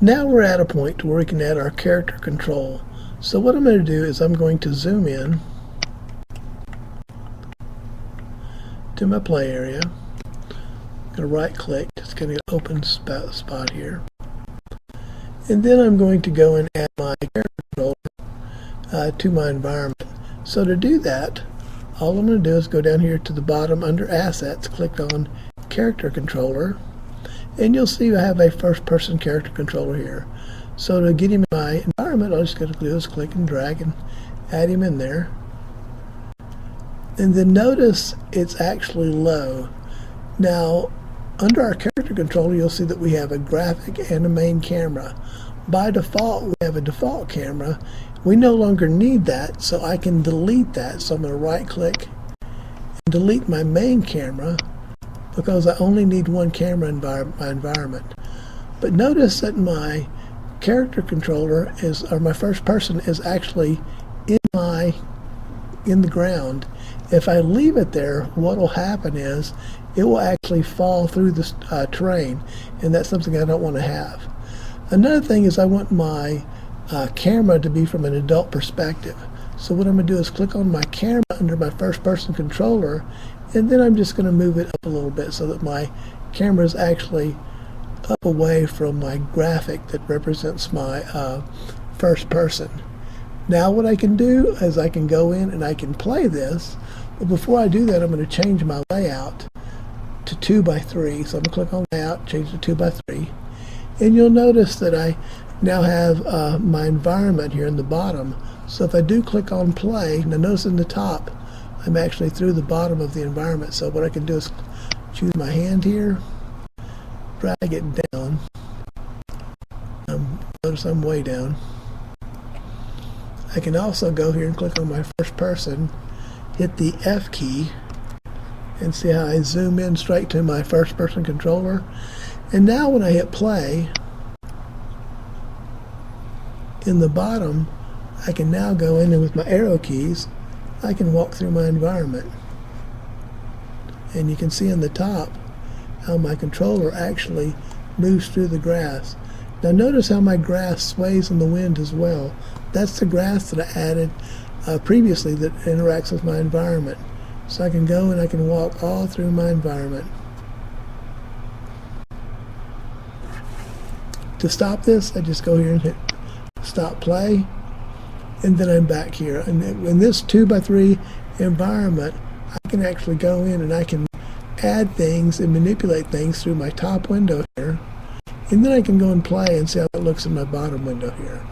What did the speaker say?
Now we're at a point where we can add our character control. So what I'm going to do is I'm going to zoom in to my play area. I'm going to right click, it's going to open spot here. And then I'm going to go and add my character controller to my environment. So to do that, all I'm going to do is go down here to the bottom under Assets, click on Character Controller, and you'll see I have a first-person character controller here. So to get him in my environment, all I'm just going to do is click and drag and add him in there. And then notice it's actually low. Now, under our character controller, you'll see that we have a graphic and a main camera. By default, we have a default camera. We no longer need that, so I can delete that. So I'm going to right-click and delete my main camera because I only need one camera in my environment. But notice that my character controller or my first person is actually in the ground. If I leave it there, what will happen is it will actually fall through the terrain, and that's something I don't want to have. Another thing is I want my camera to be from an adult perspective. So what I'm going to do is click on my camera under my first person controller, and then I'm just going to move it up a little bit so that my camera is actually up away from my graphic that represents my first person. Now what I can do is I can go in and I can play this, but before I do that I'm going to change my layout to 2x3. So I'm going to click on layout, change to 2x3, and you'll notice that I now have my environment here in the bottom. So if I do click on play, now notice in the top I'm actually through the bottom of the environment. So what I can do is choose my hand here, drag it down. Notice I'm way down. I can also go here and click on my first person, hit the F key, and see how I zoom in straight to my first person controller. And now when I hit play, in the bottom I can now go in and with my arrow keys I can walk through my environment. And you can see in the top how my controller actually moves through the grass. Now notice how my grass sways in the wind as well. That's the grass that I added previously that interacts with my environment. So I can go and I can walk all through my environment. To stop this, I just go here and hit stop play, and then I'm back here. And in this 2x3 environment, I can actually go in and I can add things and manipulate things through my top window here, and then I can go and play and see how it looks in my bottom window here.